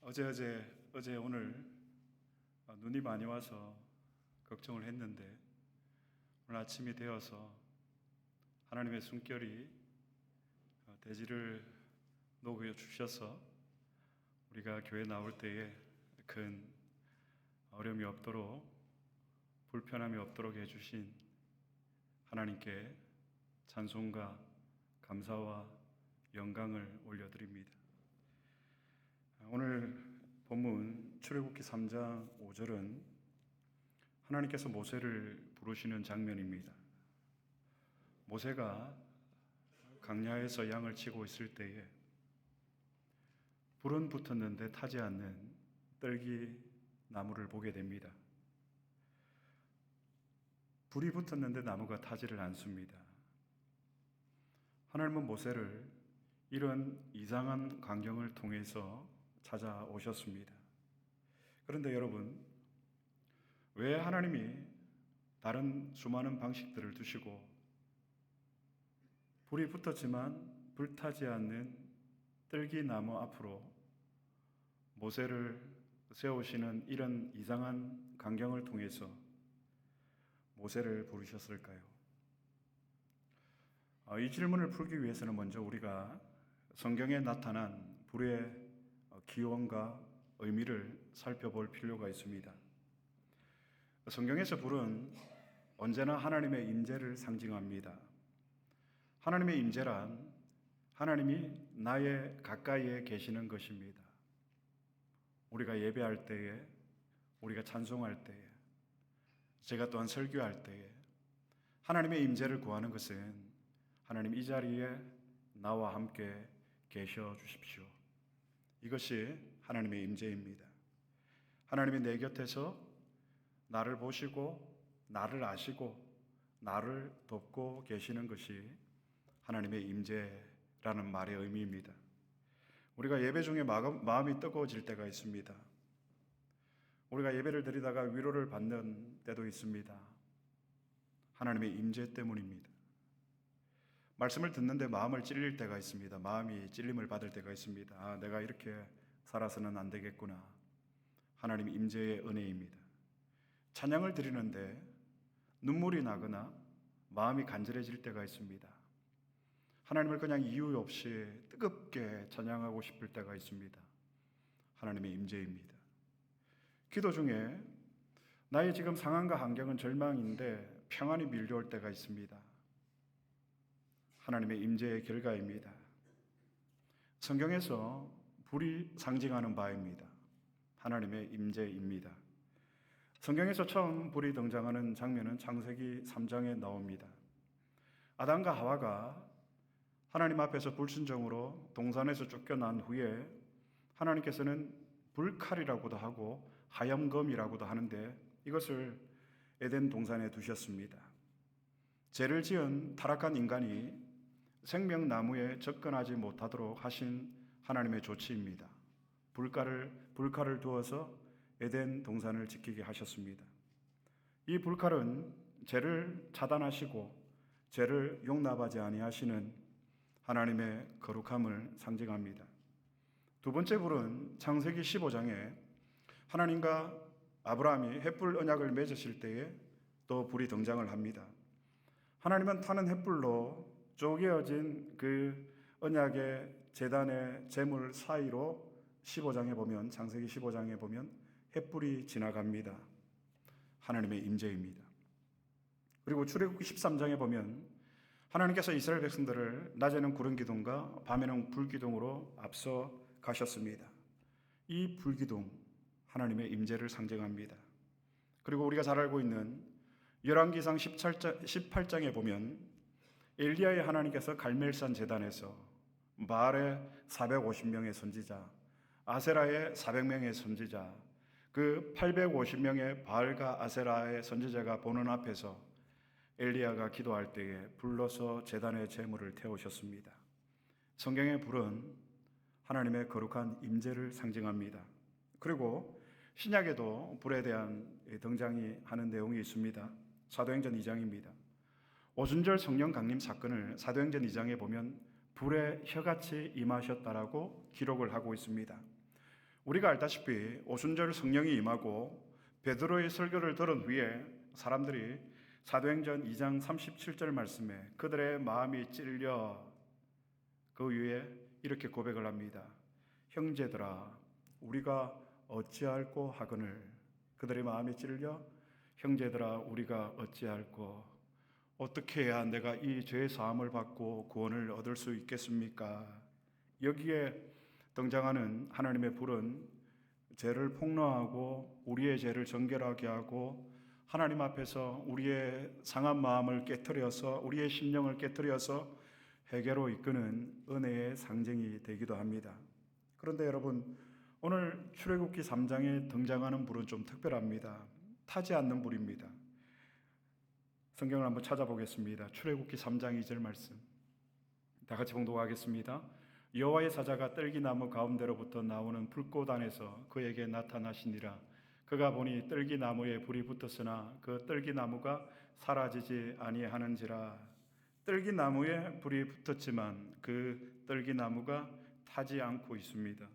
어제 오늘 눈이 많이 와서 걱정을 했는데 오늘 아침이 되어서 하나님의 숨결이 대지를 녹여 주셔서 우리가 교회 나올 때에 큰 어려움이 없도록 불편함이 없도록 해주신 하나님께 찬송과 감사와 영광을 올려드립니다. 오늘 본문 출애굽기 3장 5절은 하나님께서 모세를 부르시는 장면입니다. 모세가 강야에서 양을 치고 있을 때에 불은 붙었는데 타지 않는 떨기 나무를 보게 됩니다. 불이 붙었는데 나무가 타지를 않습니다. 하나님은 모세를 이런 이상한 광경을 통해서 찾아오셨습니다. 그런데 여러분, 왜 하나님이 다른 수많은 방식들을 두시고 불이 붙었지만 불타지 않는 떨기나무 앞으로 모세를 세우시는 이런 이상한 광경을 통해서 모세를 부르셨을까요? 이 질문을 풀기 위해서는 먼저 우리가 성경에 나타난 불의 기원과 의미를 살펴볼 필요가 있습니다. 성경에서 불은 언제나 하나님의 임재를 상징합니다. 하나님의 임재란 하나님이 나의 가까이에 계시는 것입니다. 우리가 예배할 때에, 우리가 찬송할 때에, 제가 또한 설교할 때에 하나님의 임재를 구하는 것은 하나님 이 자리에 나와 함께 계셔 주십시오. 이것이 하나님의 임재입니다. 하나님이 내 곁에서 나를 보시고 나를 아시고 나를 돕고 계시는 것이 하나님의 임재라는 말의 의미입니다. 우리가 예배 중에 마음이 뜨거워질 때가 있습니다. 우리가 예배를 드리다가 위로를 받는 때도 있습니다. 하나님의 임재 때문입니다. 말씀을 듣는데 마음을 찔릴 때가 있습니다. 마음이 찔림을 받을 때가 있습니다. 내가 이렇게 살아서는 안 되겠구나. 하나님 임재의 은혜입니다. 찬양을 드리는데 눈물이 나거나 마음이 간절해질 때가 있습니다. 하나님을 그냥 이유 없이 뜨겁게 찬양하고 싶을 때가 있습니다. 하나님의 임재입니다. 기도 중에 나의 지금 상황과 환경은 절망인데 평안이 밀려올 때가 있습니다. 하나님의 임재의 결과입니다. 성경에서 불이 상징하는 바입니다. 하나님의 임재입니다. 성경에서 처음 불이 등장하는 장면은 창세기 3장에 나옵니다. 아담과 하와가 하나님 앞에서 불순종으로 동산에서 쫓겨난 후에 하나님께서는 불칼이라고도 하고 하염검이라고도 하는데 이것을 에덴 동산에 두셨습니다. 죄를 지은 타락한 인간이 생명나무에 접근하지 못하도록 하신 하나님의 조치입니다. 불칼을 두어서 에덴 동산을 지키게 하셨습니다. 이 불칼은 죄를 차단하시고 죄를 용납하지 아니하시는 하나님의 거룩함을 상징합니다. 두 번째 불은 창세기 15장에 하나님과 아브라함이 횃불 언약을 맺으실 때에 또 불이 등장을 합니다. 하나님은 타는 횃불로 쪼개어진 그 언약의 제단의 제물 사이로 15장에 보면, 창세기 15장에 보면 횃불이 지나갑니다. 하나님의 임재입니다. 그리고 출애굽기 13장에 보면 하나님께서 이스라엘 백성들을 낮에는 구름 기둥과 밤에는 불 기둥으로 앞서 가셨습니다. 이 불 기둥 하나님의 임재를 상징합니다. 그리고 우리가 잘 알고 있는 열왕기상 18장에 보면 엘리야의 하나님께서 갈멜산 제단에서 바알의 450명의 선지자, 아세라의 400명의 선지자, 그 850명의 바알과 아세라의 선지자가 보는 앞에서 엘리야가 기도할 때에 불러서 제단의 제물을 태우셨습니다. 성경의 불은 하나님의 거룩한 임재를 상징합니다. 그리고 신약에도 불에 대한 등장이 하는 내용이 있습니다. 사도행전 2장입니다. 오순절 성령 강림 사건을 사도행전 2장에 보면 불에 혀같이 임하셨다라고 기록을 하고 있습니다. 우리가 알다시피 오순절 성령이 임하고 베드로의 설교를 들은 후에 사람들이 사도행전 2장 37절 말씀에 그들의 마음이 찔려 그 위에 이렇게 고백을 합니다. 형제들아 우리가 어찌할꼬 하거늘. 그들의 마음이 찔려 형제들아 우리가 어찌할꼬, 어떻게 해야 내가 이 죄 사함을 받고 구원을 얻을 수 있겠습니까? 여기에 등장하는 하나님의 불은 죄를 폭로하고 우리의 죄를 정결하게 하고 하나님 앞에서 우리의 상한 마음을 깨트려서 우리의 심령을 깨트려서 회개로 이끄는 은혜의 상징이 되기도 합니다. 그런데 여러분, 오늘 출애굽기 3장에 등장하는 불은 좀 특별합니다. 타지 않는 불입니다. 성경을 한번 찾아보겠습니다. 출애굽기 3장 2절 말씀 다 같이 봉독하겠습니다. 여호와의 사자가 떨기나무 가운데로부터 나오는 불꽃 안에서 그에게 나타나시니라. 그가 보니 떨기나무에 불이 붙었으나 그 떨기나무가 사라지지 아니하는지라. 떨기나무에 불이 붙었지만 그 떨기나무가 타지 않고 있습니다.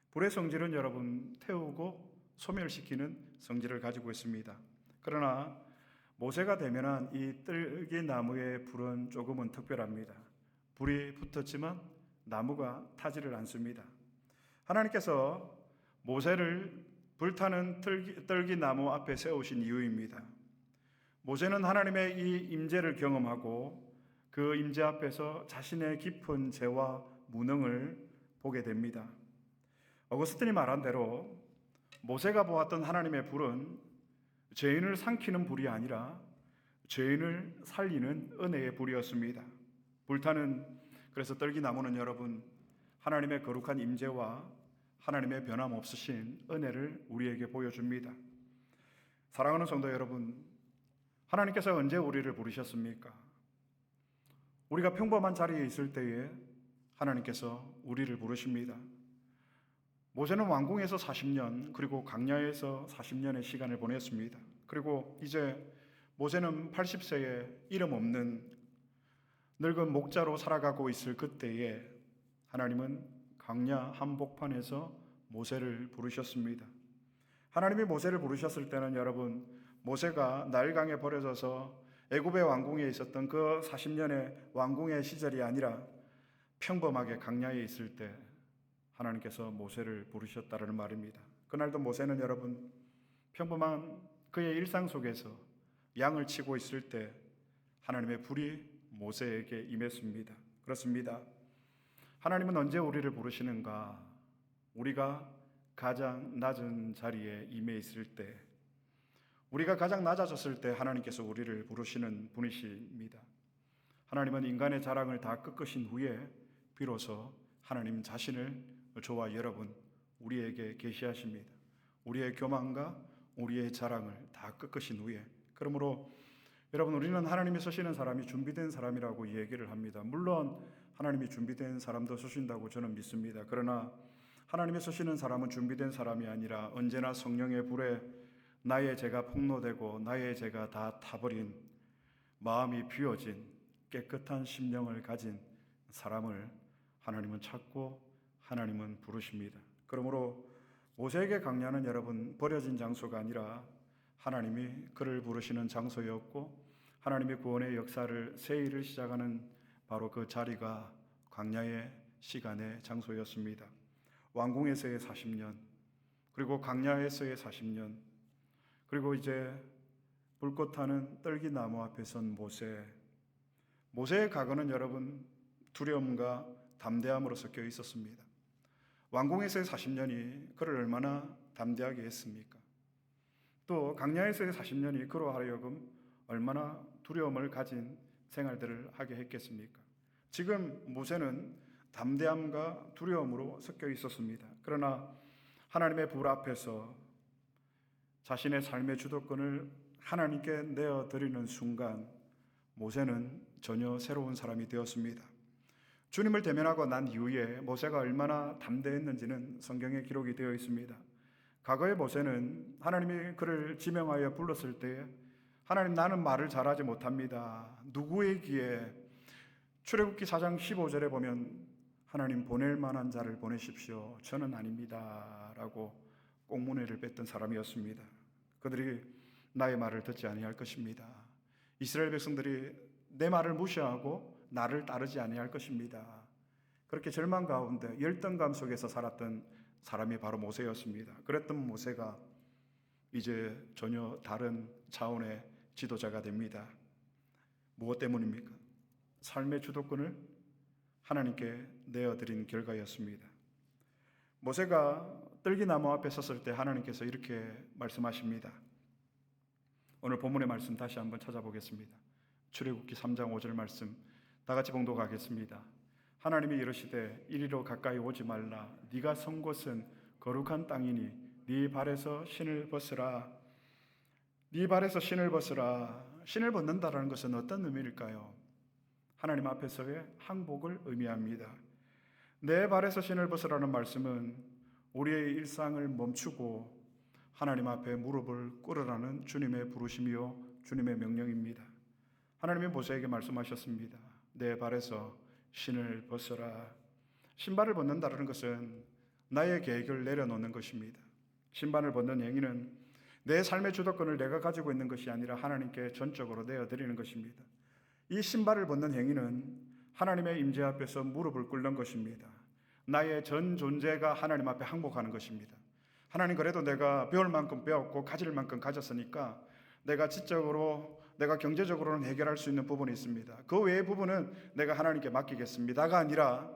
불의 성질은 여러분 태우고 소멸시키는 성질을 가지고 있습니다. 그러나 모세가 대면한 이 떨기나무의 불은 조금은 특별합니다. 불이 붙었지만 나무가 타지를 않습니다. 하나님께서 모세를 불타는 떨기나무 앞에 세우신 이유입니다. 모세는 하나님의 이 임재를 경험하고 그 임재 앞에서 자신의 깊은 죄와 무능을 보게 됩니다. 어거스틴이 말한 대로 모세가 보았던 하나님의 불은 죄인을 삼키는 불이 아니라 죄인을 살리는 은혜의 불이었습니다. 불타는 그래서 떨기나무는 여러분 하나님의 거룩한 임재와 하나님의 변함없으신 은혜를 우리에게 보여줍니다. 사랑하는 성도 여러분, 하나님께서 언제 우리를 부르셨습니까? 우리가 평범한 자리에 있을 때에 하나님께서 우리를 부르십니다. 모세는 왕궁에서 40년 그리고 광야에서 40년의 시간을 보냈습니다. 그리고 이제 모세는 80세에 이름 없는 늙은 목자로 살아가고 있을 그때에 하나님은 광야 한복판에서 모세를 부르셨습니다. 하나님이 모세를 부르셨을 때는 여러분 모세가 나일강에 버려져서 애굽의 왕궁에 있었던 그 40년의 왕궁의 시절이 아니라 평범하게 광야에 있을 때 하나님께서 모세를 부르셨다는 말입니다. 그날도 모세는 여러분 평범한 그의 일상 속에서 양을 치고 있을 때 하나님의 불이 모세에게 임했습니다. 그렇습니다. 하나님은 언제 우리를 부르시는가? 우리가 가장 낮은 자리에 임해 있을 때, 우리가 가장 낮아졌을 때 하나님께서 우리를 부르시는 분이십니다. 하나님은 인간의 자랑을 다 꺾으신 후에 비로소 하나님 자신을 저와 여러분 우리에게 계시하십니다. 우리의 교만과 우리의 자랑을 다 꺾으신 후에. 그러므로 여러분 우리는 하나님이 서시는 사람이 준비된 사람이라고 얘기를 합니다. 물론 하나님이 준비된 사람도 서신다고 저는 믿습니다. 그러나 하나님이 서시는 사람은 준비된 사람이 아니라 언제나 성령의 불에 나의 죄가 폭로되고 나의 죄가 다 타버린 마음이 비워진 깨끗한 심령을 가진 사람을 하나님은 찾고 하나님은 부르십니다. 그러므로 모세에게 광야는 여러분 버려진 장소가 아니라 하나님이 그를 부르시는 장소였고 하나님의 구원의 역사를 새 일을 시작하는 바로 그 자리가 광야의 시간의 장소였습니다. 왕궁에서의 40년 그리고 광야에서의 40년 그리고 이제 불꽃 타는 떨기나무 앞에 선 모세의 각오는 여러분 두려움과 담대함으로 섞여 있었습니다. 왕궁에서의 40년이 그를 얼마나 담대하게 했습니까? 또 광야에서의 40년이 그로 하여금 얼마나 두려움을 가진 생활들을 하게 했겠습니까? 지금 모세는 담대함과 두려움으로 섞여 있었습니다. 그러나 하나님의 불 앞에서 자신의 삶의 주도권을 하나님께 내어드리는 순간 모세는 전혀 새로운 사람이 되었습니다. 주님을 대면하고 난 이후에 모세가 얼마나 담대했는지는 성경에 기록이 되어 있습니다. 과거의 모세는 하나님이 그를 지명하여 불렀을 때 하나님 나는 말을 잘하지 못합니다. 누구의 귀에 출애굽기 4장 15절에 보면 하나님 보낼 만한 자를 보내십시오. 저는 아닙니다. 라고 꽁무니를 뺐던 사람이었습니다. 그들이 나의 말을 듣지 아니할 것입니다. 이스라엘 백성들이 내 말을 무시하고 나를 따르지 아니할 것입니다. 그렇게 절망 가운데 열등감 속에서 살았던 사람이 바로 모세였습니다. 그랬던 모세가 이제 전혀 다른 차원의 지도자가 됩니다. 무엇 때문입니까? 삶의 주도권을 하나님께 내어드린 결과였습니다. 모세가 떨기나무 앞에 섰을 때 하나님께서 이렇게 말씀하십니다. 오늘 본문의 말씀 다시 한번 찾아보겠습니다. 출애굽기 3장 5절 말씀 다 같이 봉독하겠습니다. 하나님이 이르시되 이리로 가까이 오지 말라. 네가 선 곳은 거룩한 땅이니 네 발에서 신을 벗으라. 네 발에서 신을 벗으라. 신을 벗는다라는 것은 어떤 의미일까요? 하나님 앞에서의 항복을 의미합니다. 내 발에서 신을 벗으라는 말씀은 우리의 일상을 멈추고 하나님 앞에 무릎을 꿇으라는 주님의 부르심이요 주님의 명령입니다. 하나님이 모세에게 말씀하셨습니다. 내 발에서 신을 벗어라. 신발을 벗는다는 것은 나의 계획을 내려놓는 것입니다. 신발을 벗는 행위는 내 삶의 주도권을 내가 가지고 있는 것이 아니라 하나님께 전적으로 내어드리는 것입니다. 이 신발을 벗는 행위는 하나님의 임재 앞에서 무릎을 꿇는 것입니다. 나의 전 존재가 하나님 앞에 항복하는 것입니다. 하나님, 그래도 내가 배울 만큼 배웠고 가질 만큼 가졌으니까 내가 지적으로 내가 경제적으로는 해결할 수 있는 부분이 있습니다. 그 외의 부분은 내가 하나님께 맡기겠습니다가 아니라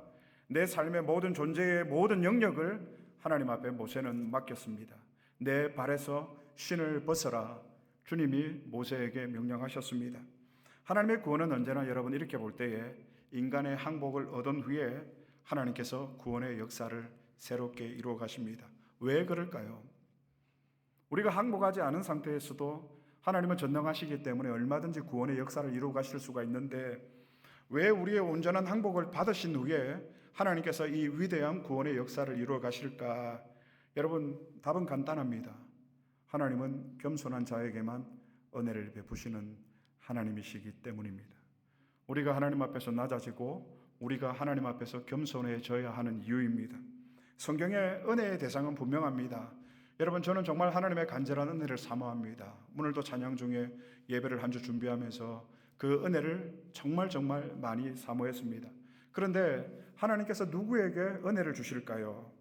내 삶의 모든 존재의 모든 영역을 하나님 앞에 모세는 맡겼습니다. 내 발에서 신을 벗어라. 주님이 모세에게 명령하셨습니다. 하나님의 구원은 언제나 여러분 이렇게 볼 때에 인간의 항복을 얻은 후에 하나님께서 구원의 역사를 새롭게 이루어 가십니다. 왜 그럴까요? 우리가 항복하지 않은 상태에서도 하나님은 전능하시기 때문에 얼마든지 구원의 역사를 이루어 가실 수가 있는데 왜 우리의 온전한 항복을 받으신 후에 하나님께서 이 위대한 구원의 역사를 이루어 가실까? 여러분, 답은 간단합니다. 하나님은 겸손한 자에게만 은혜를 베푸시는 하나님이시기 때문입니다. 우리가 하나님 앞에서 낮아지고 우리가 하나님 앞에서 겸손해져야 하는 이유입니다. 성경의 은혜의 대상은 분명합니다. 여러분, 저는 정말 하나님의 간절한 은혜를 사모합니다. 오늘도 찬양 중에 예배를 한 주 준비하면서 그 은혜를 정말 많이 사모했습니다. 그런데 하나님께서 누구에게 은혜를 주실까요?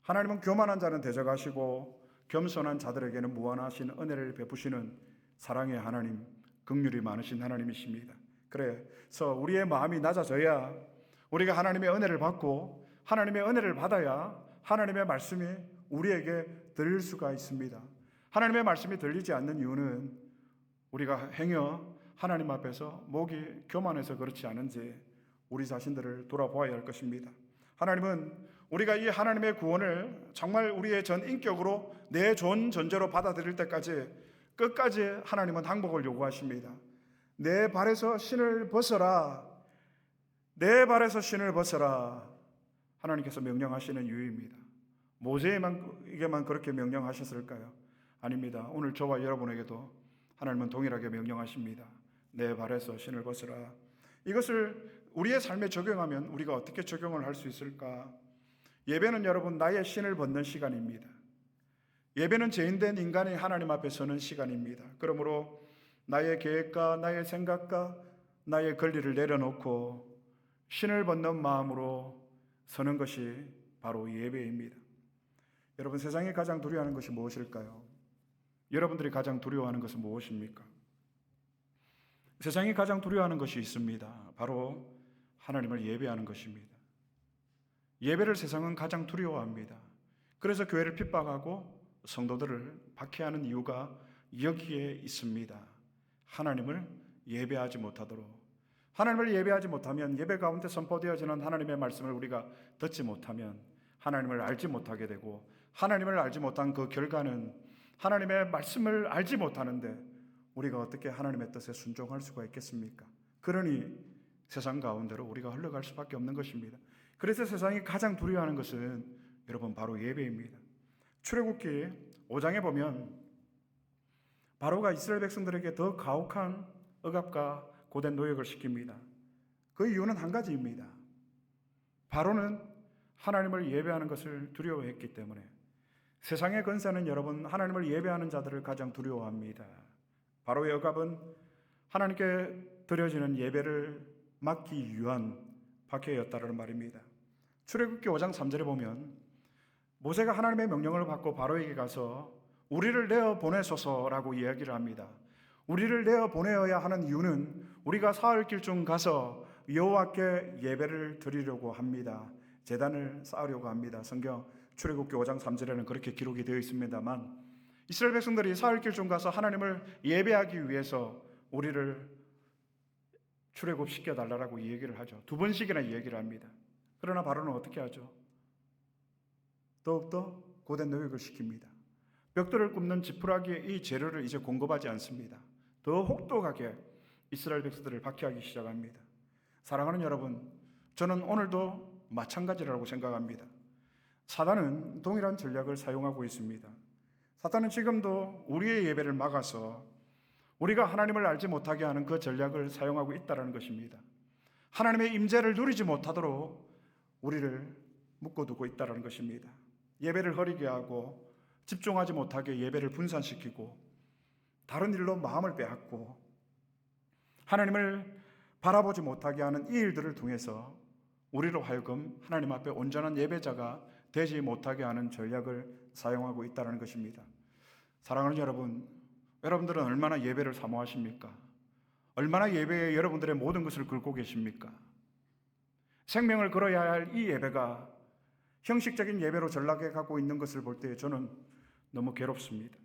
하나님은 교만한 자는 대적하시고 겸손한 자들에게는 무한하신 은혜를 베푸시는 사랑의 하나님, 긍휼이 많으신 하나님이십니다. 그래서 우리의 마음이 낮아져야 우리가 하나님의 은혜를 받고 하나님의 은혜를 받아야 하나님의 말씀이 우리에게 들릴 수가 있습니다. 하나님의 말씀이 들리지 않는 이유는 우리가 행여 하나님 앞에서 목이 교만해서 그렇지 않은지 우리 자신들을 돌아보아야 할 것입니다. 하나님은 우리가 이 하나님의 구원을 정말 우리의 전 인격으로 내 존 전제로 받아들일 때까지 끝까지 하나님은 항복을 요구하십니다. 내 발에서 신을 벗어라. 내 발에서 신을 벗어라. 하나님께서 명령하시는 이유입니다. 모세에게만 그렇게 명령하셨을까요? 아닙니다. 오늘 저와 여러분에게도 하나님은 동일하게 명령하십니다. 내 발에서 신을 벗어라. 이것을 우리의 삶에 적용하면 우리가 어떻게 적용을 할 수 있을까? 예배는 여러분 나의 신을 벗는 시간입니다. 예배는 죄인된 인간이 하나님 앞에 서는 시간입니다. 그러므로 나의 계획과 나의 생각과 나의 권리를 내려놓고 신을 벗는 마음으로 서는 것이 바로 예배입니다. 여러분, 세상이 가장 두려워하는 것이 무엇일까요? 여러분들이 가장 두려워하는 것은 무엇입니까? 세상이 가장 두려워하는 것이 있습니다. 바로 하나님을 예배하는 것입니다. 예배를 세상은 가장 두려워합니다. 그래서 교회를 핍박하고 성도들을 박해하는 이유가 여기에 있습니다. 하나님을 예배하지 못하도록. 하나님을 예배하지 못하면 예배 가운데 선포되어지는 하나님의 말씀을 우리가 듣지 못하면 하나님을 알지 못하게 되고 하나님을 알지 못한 그 결과는 하나님의 말씀을 알지 못하는데 우리가 어떻게 하나님의 뜻에 순종할 수가 있겠습니까? 그러니 세상 가운데로 우리가 흘러갈 수밖에 없는 것입니다. 그래서 세상이 가장 두려워하는 것은 여러분 바로 예배입니다. 출애굽기 5장에 보면 바로가 이스라엘 백성들에게 더 가혹한 억압과 고된 노역을 시킵니다. 그 이유는 한 가지입니다. 바로는 하나님을 예배하는 것을 두려워했기 때문에 세상의 권세는 여러분 하나님을 예배하는 자들을 가장 두려워합니다. 바로의 억압은 하나님께 드려지는 예배를 막기 위한 박해였다는 말입니다. 출애굽기 5장 3절에 보면 모세가 하나님의 명령을 받고 바로에게 가서 우리를 내어 보내소서라고 이야기를 합니다. 우리를 내어 보내어야 하는 이유는 우리가 사흘 길 중 가서 여호와께 예배를 드리려고 합니다. 제단을 쌓으려고 합니다. 성경 출애굽기 5장 3절에는 그렇게 기록이 되어 있습니다만 이스라엘 백성들이 사흘 길 중 가서 하나님을 예배하기 위해서 우리를 출애굽시켜 달라고 얘기를 하죠. 2번씩이나 얘기를 합니다. 그러나 바로는 어떻게 하죠? 더욱더 고된 노역을 시킵니다. 벽돌을 굽는 지푸라기의 이 재료를 이제 공급하지 않습니다. 더 혹독하게 이스라엘 백성들을 박해하기 시작합니다. 사랑하는 여러분, 저는 오늘도 마찬가지라고 생각합니다. 사단은 동일한 전략을 사용하고 있습니다. 사단은 지금도 우리의 예배를 막아서 우리가 하나님을 알지 못하게 하는 그 전략을 사용하고 있다는 것입니다. 하나님의 임재를 누리지 못하도록 우리를 묶어두고 있다는 것입니다. 예배를 흐리게 하고 집중하지 못하게 예배를 분산시키고 다른 일로 마음을 빼앗고 하나님을 바라보지 못하게 하는 이 일들을 통해서 우리로 하여금 하나님 앞에 온전한 예배자가 되지 못하게 하는 전략을 사용하고 있다는 것입니다. 사랑하는 여러분, 여러분들은 얼마나 예배를 사모하십니까? 얼마나 예배에 여러분들의 모든 것을 걸고 계십니까? 생명을 걸어야 할 이 예배가 형식적인 예배로 전락해 가고 있는 것을 볼 때 저는 너무 괴롭습니다.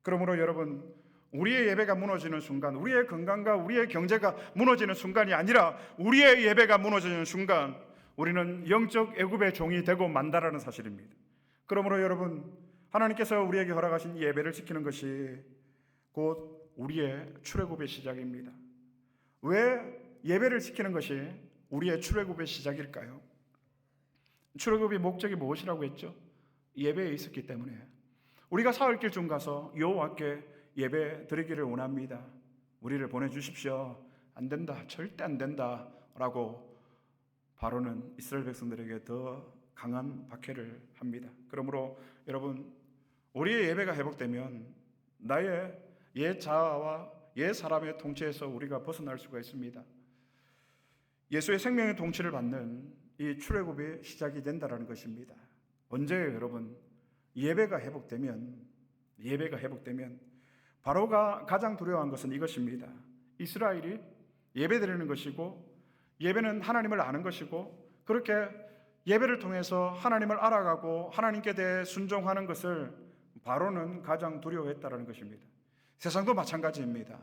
그러므로 여러분, 우리의 예배가 무너지는 순간, 우리의 건강과 우리의 경제가 무너지는 순간이 아니라 우리의 예배가 무너지는 순간 우리는 영적 애굽의 종이 되고 만다라는 사실입니다. 그러므로 여러분, 하나님께서 우리에게 허락하신 예배를 지키는 것이 곧 우리의 출애굽의 시작입니다. 왜 예배를 지키는 것이 우리의 출애굽의 시작일까요? 출애굽의 목적이 무엇이라고 했죠? 예배에 있었기 때문에. 우리가 사흘 길 중 가서 여호와께 예배 드리기를 원합니다. 우리를 보내주십시오. 안 된다, 절대 안 된다 라고 바로는 이스라엘 백성들에게 더 강한 박해를 합니다. 그러므로 여러분, 우리의 예배가 회복되면 나의 옛 자아와 옛 사람의 통치에서 우리가 벗어날 수가 있습니다. 예수의 생명의 통치를 받는 이 출애굽의 시작이 된다는 것입니다. 언제예요, 여러분? 예배가 회복되면 바로가 가장 두려워한 것은 이것입니다. 이스라엘이 예배드리는 것이고 예배는 하나님을 아는 것이고 그렇게 예배를 통해서 하나님을 알아가고 하나님께 대해 순종하는 것을 바로는 가장 두려워했다는 것입니다. 세상도 마찬가지입니다.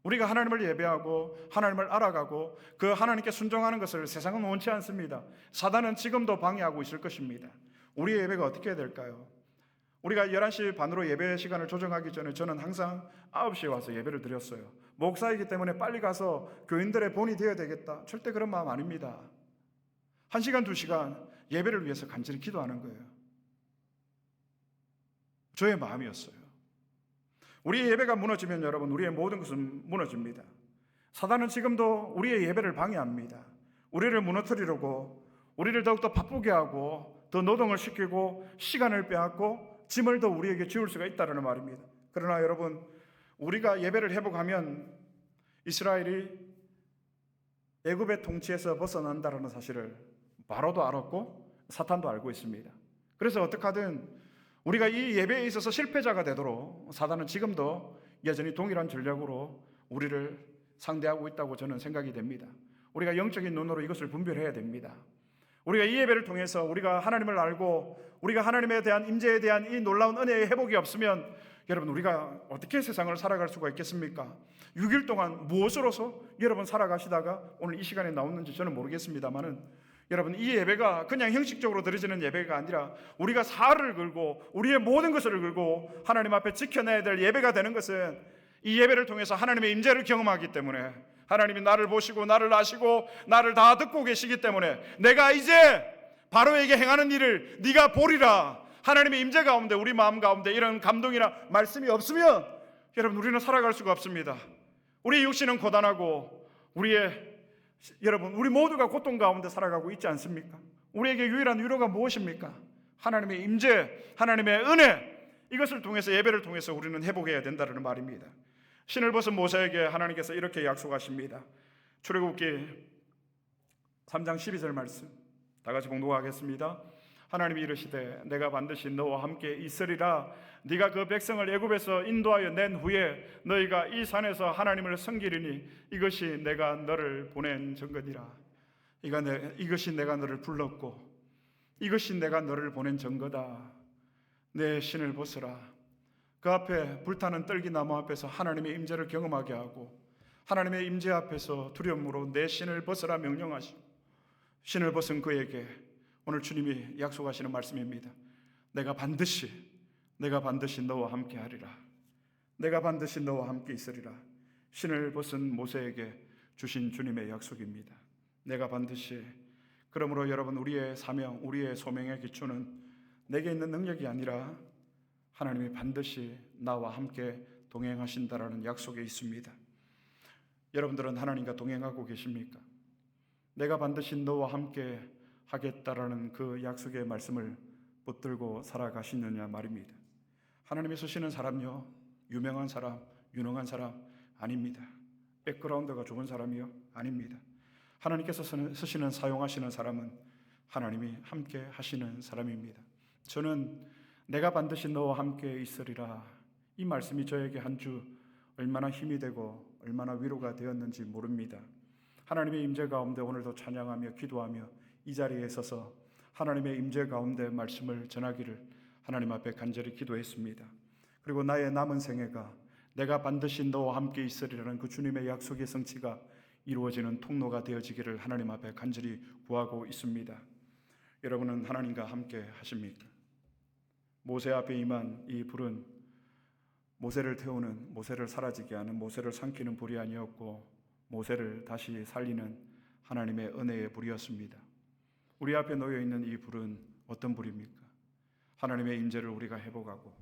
우리가 하나님을 예배하고 하나님을 알아가고 그 하나님께 순종하는 것을 세상은 원치 않습니다. 사단은 지금도 방해하고 있을 것입니다. 우리의 예배가 어떻게 해야 될까요? 우리가 11시 반으로 예배 시간을 조정하기 전에 저는 항상 9시에 와서 예배를 드렸어요. 목사이기 때문에 빨리 가서 교인들의 본이 되어야 되겠다. 절대 그런 마음 아닙니다. 1시간, 2시간 예배를 위해서 간절히 기도하는 거예요. 저의 마음이었어요. 우리의 예배가 무너지면 여러분, 우리의 모든 것은 무너집니다. 사단은 지금도 우리의 예배를 방해합니다. 우리를 무너뜨리려고, 우리를 더욱더 바쁘게 하고 더 노동을 시키고 시간을 빼앗고 짐을 더 우리에게 지울 수가 있다는 말입니다. 그러나 여러분, 우리가 예배를 회복하면 이스라엘이 애굽의 통치에서 벗어난다는 사실을 바로도 알았고 사탄도 알고 있습니다. 그래서 어떻게든 우리가 이 예배에 있어서 실패자가 되도록 사단은 지금도 여전히 동일한 전략으로 우리를 상대하고 있다고 저는 생각이 됩니다. 우리가 영적인 눈으로 이것을 분별해야 됩니다. 우리가 이 예배를 통해서 우리가 하나님을 알고 우리가 하나님에 대한 임재에 대한 이 놀라운 은혜의 회복이 없으면 여러분, 우리가 어떻게 세상을 살아갈 수가 있겠습니까? 6일 동안 무엇으로서 여러분 살아가시다가 오늘 이 시간에 나오는지 저는 모르겠습니다만은 여러분, 이 예배가 그냥 형식적으로 드려지는 예배가 아니라 우리가 살을 걸고 우리의 모든 것을 걸고 하나님 앞에 지켜내야 될 예배가 되는 것은 이 예배를 통해서 하나님의 임재를 경험하기 때문에 하나님이 나를 보시고 나를 아시고 나를 다 듣고 계시기 때문에 내가 이제 바로에게 행하는 일을 네가 보리라. 하나님의 임재 가운데 우리 마음 가운데 이런 감동이나 말씀이 없으면 여러분, 우리는 살아갈 수가 없습니다. 우리의 육신은 고단하고 우리의 여러분, 우리 모두가 고통 가운데 살아가고 있지 않습니까? 우리에게 유일한 위로가 무엇입니까? 하나님의 임재, 하나님의 은혜, 이것을 통해서, 예배를 통해서 우리는 회복해야 된다는 말입니다. 신을 벗은 모세에게 하나님께서 이렇게 약속하십니다. 출애굽기 3장 12절 말씀 다 같이 봉독하겠습니다. 하나님이 이르시되 내가 반드시 너와 함께 있으리라. 네가 그 백성을 애굽에서 인도하여 낸 후에 너희가 이 산에서 하나님을 섬기리니 이것이 내가 너를 보낸 증거니라. 이것이 내가 너를 불렀고 이것이 내가 너를 보낸 증거다. 내 신을 벗으라. 그 앞에 불타는 떨기나무 앞에서 하나님의 임재를 경험하게 하고 하나님의 임재 앞에서 두려움으로 내 신을 벗으라 명령하시고 신을 벗은 그에게 오늘 주님이 약속하시는 말씀입니다. 내가 반드시 너와 함께 하리라. 내가 반드시 너와 함께 있으리라. 신을 벗은 모세에게 주신 주님의 약속입니다. 내가 반드시. 그러므로 여러분, 우리의 사명, 우리의 소명의 기초는 내게 있는 능력이 아니라 하나님이 반드시 나와 함께 동행하신다라는 약속에 있습니다. 여러분들은 하나님과 동행하고 계십니까? 내가 반드시 너와 함께 하겠다라는 그 약속의 말씀을 붙들고 살아가시느냐 말입니다. 하나님이 쓰시는 사람요, 유명한 사람, 유능한 사람 아닙니다. 백그라운드가 좋은 사람이요 아닙니다. 하나님께서 쓰시는, 사용하시는 사람은 하나님이 함께 하시는 사람입니다. 저는 내가 반드시 너와 함께 있으리라, 이 말씀이 저에게 한 주 얼마나 힘이 되고 얼마나 위로가 되었는지 모릅니다. 하나님의 임재 가운데 오늘도 찬양하며 기도하며 이 자리에 서서 하나님의 임재 가운데 말씀을 전하기를 하나님 앞에 간절히 기도했습니다. 그리고 나의 남은 생애가 내가 반드시 너와 함께 있으리라는 그 주님의 약속의 성취가 이루어지는 통로가 되어지기를 하나님 앞에 간절히 구하고 있습니다. 여러분은 하나님과 함께 하십니까? 모세 앞에 임한 이 불은 모세를 태우는, 모세를 사라지게 하는, 모세를 삼키는 불이 아니었고 모세를 다시 살리는 하나님의 은혜의 불이었습니다. 우리 앞에 놓여 있는 이 불은 어떤 불입니까? 하나님의 임재를 우리가 회복하고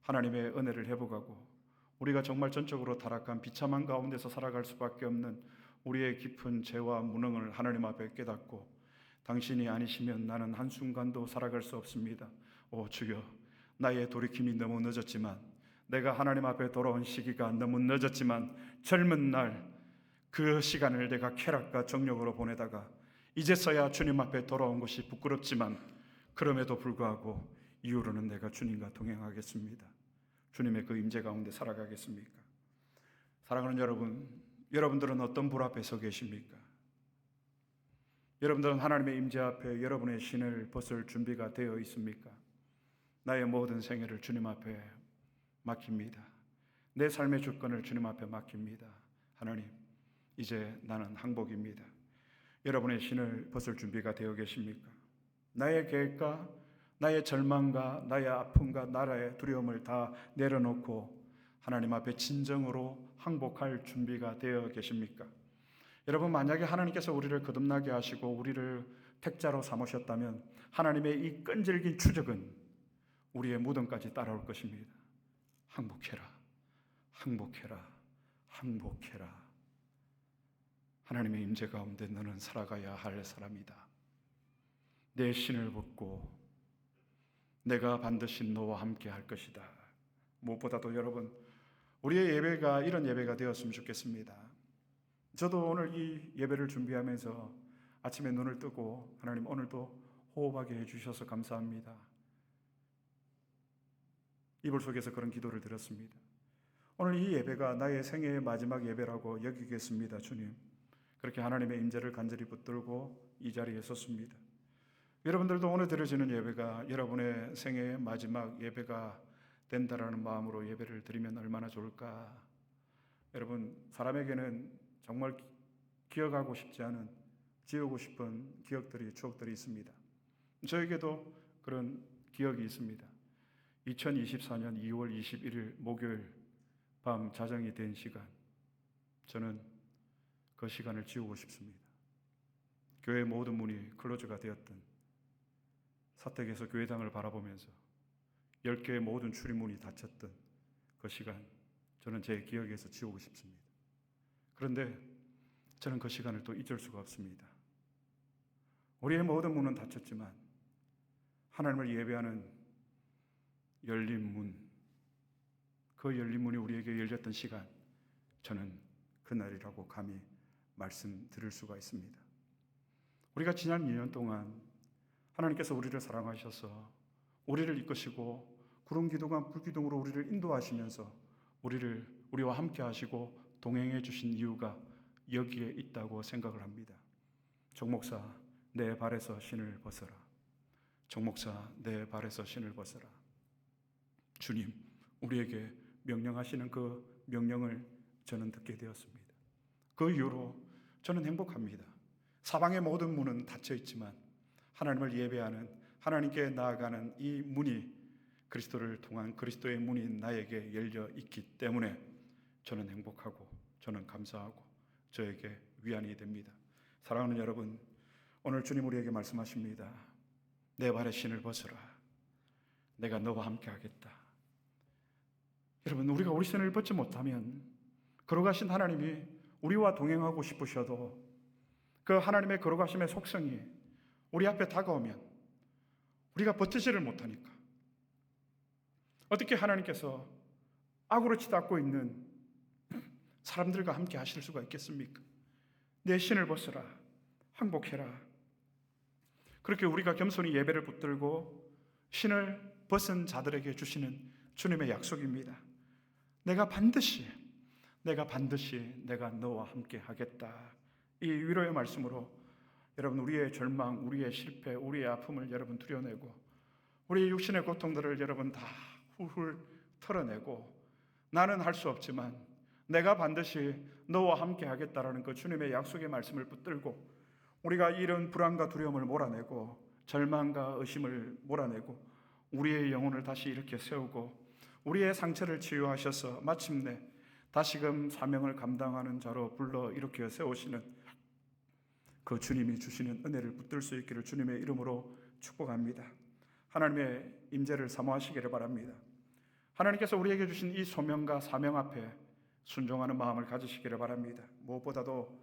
하나님의 은혜를 회복하고 우리가 정말 전적으로 타락한 비참한 가운데서 살아갈 수밖에 없는 우리의 깊은 죄와 무능을 하나님 앞에 깨닫고 당신이 아니시면 나는 한순간도 살아갈 수 없습니다. 오 주여, 나의 돌이킴이 너무 늦었지만, 내가 하나님 앞에 돌아온 시기가 너무 늦었지만, 젊은 날 그 시간을 내가 쾌락과 정욕으로 보내다가 이제서야 주님 앞에 돌아온 것이 부끄럽지만 그럼에도 불구하고 이후로는 내가 주님과 동행하겠습니다. 주님의 그 임재 가운데 살아가겠습니까? 사랑하는 여러분, 여러분들은 어떤 불 앞에 서 계십니까? 여러분들은 하나님의 임재 앞에 여러분의 신을 벗을 준비가 되어 있습니까? 나의 모든 생애를 주님 앞에 맡깁니다. 내 삶의 주권을 주님 앞에 맡깁니다. 하나님, 이제 나는 항복입니다. 여러분의 신을 벗을 준비가 되어 계십니까? 나의 계획과 나의 절망과 나의 아픔과 나라의 두려움을 다 내려놓고 하나님 앞에 진정으로 항복할 준비가 되어 계십니까? 여러분, 만약에 하나님께서 우리를 거듭나게 하시고 우리를 택자로 삼으셨다면 하나님의 이 끈질긴 추적은 우리의 무덤까지 따라올 것입니다. 항복해라, 항복해라, 항복해라. 하나님의 임재 가운데 너는 살아가야 할 사람이다. 내 신을 벗고 내가 반드시 너와 함께 할 것이다. 무엇보다도 여러분, 우리의 예배가 이런 예배가 되었으면 좋겠습니다. 저도 오늘 이 예배를 준비하면서 아침에 눈을 뜨고 하나님 오늘도 호흡하게 해주셔서 감사합니다. 이불 속에서 그런 기도를 드렸습니다. 오늘 이 예배가 나의 생애의 마지막 예배라고 여기겠습니다. 주님, 그렇게 하나님의 임재를 간절히 붙들고 이 자리에 섰습니다. 여러분들도 오늘 드려지는 예배가 여러분의 생애의 마지막 예배가 된다라는 마음으로 예배를 드리면 얼마나 좋을까. 여러분, 사람에게는 정말 기억하고 싶지 않은, 지우고 싶은 기억들이, 추억들이 있습니다. 저에게도 그런 기억이 있습니다. 2024년 2월 21일 목요일 밤 자정이 된 시간, 저는 그 시간을 지우고 싶습니다. 교회 모든 문이 클로즈가 되었던, 사택에서 교회당을 바라보면서 10개의 모든 출입문이 닫혔던 그 시간, 저는 제 기억에서 지우고 싶습니다. 그런데 저는 그 시간을 또 잊을 수가 없습니다. 우리의 모든 문은 닫혔지만 하나님을 예배하는 열린 문, 그 열린 문이 우리에게 열렸던 시간, 저는 그날이라고 감히 말씀드릴 수가 있습니다. 우리가 지난 2년 동안 하나님께서 우리를 사랑하셔서 우리를 이끄시고 구름 기둥과 불 기둥으로 우리를 인도하시면서 우리와 함께 하시고 동행해 주신 이유가 여기에 있다고 생각을 합니다. 정목사, 내 발에서 신을 벗어라. 정목사, 내 발에서 신을 벗어라. 주님, 우리에게 명령하시는 그 명령을 저는 듣게 되었습니다. 그 이후로 저는 행복합니다. 사방의 모든 문은 닫혀 있지만 하나님을 예배하는, 하나님께 나아가는 이 문이, 그리스도를 통한 그리스도의 문이 나에게 열려 있기 때문에 저는 행복하고 저는 감사하고 저에게 위안이 됩니다. 사랑하는 여러분, 오늘 주님 우리에게 말씀하십니다. 내 발에 신을 벗어라. 내가 너와 함께 하겠다. 여러분, 우리가 우리 신을 벗지 못하면 걸어가신 하나님이 우리와 동행하고 싶으셔도 그 하나님의 걸어가심의 속성이 우리 앞에 다가오면 우리가 버티지를 못하니까 어떻게 하나님께서 악으로 치닫고 있는 사람들과 함께 하실 수가 있겠습니까? 내 신을 벗어라. 항복해라. 그렇게 우리가 겸손히 예배를 붙들고 신을 벗은 자들에게 주시는 주님의 약속입니다. 내가 반드시 내가 너와 함께 하겠다. 이 위로의 말씀으로 여러분, 우리의 절망, 우리의 실패, 우리의 아픔을 여러분 드러내고 우리의 육신의 고통들을 여러분 다 훌훌 털어내고 나는 할 수 없지만 내가 반드시 너와 함께 하겠다라는 그 주님의 약속의 말씀을 붙들고 우리가 이런 불안과 두려움을 몰아내고 절망과 의심을 몰아내고 우리의 영혼을 다시 이렇게 세우고 우리의 상처를 치유하셔서 마침내 다시금 사명을 감당하는 자로 불러 일으켜 세우시는 그 주님이 주시는 은혜를 붙들 수 있기를 주님의 이름으로 축복합니다. 하나님의 임재를 사모하시기를 바랍니다. 하나님께서 우리에게 주신 이 소명과 사명 앞에 순종하는 마음을 가지시기를 바랍니다. 무엇보다도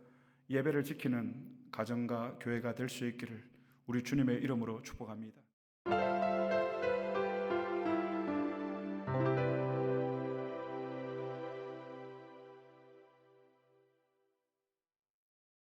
예배를 지키는 가정과 교회가 될 수 있기를 우리 주님의 이름으로 축복합니다.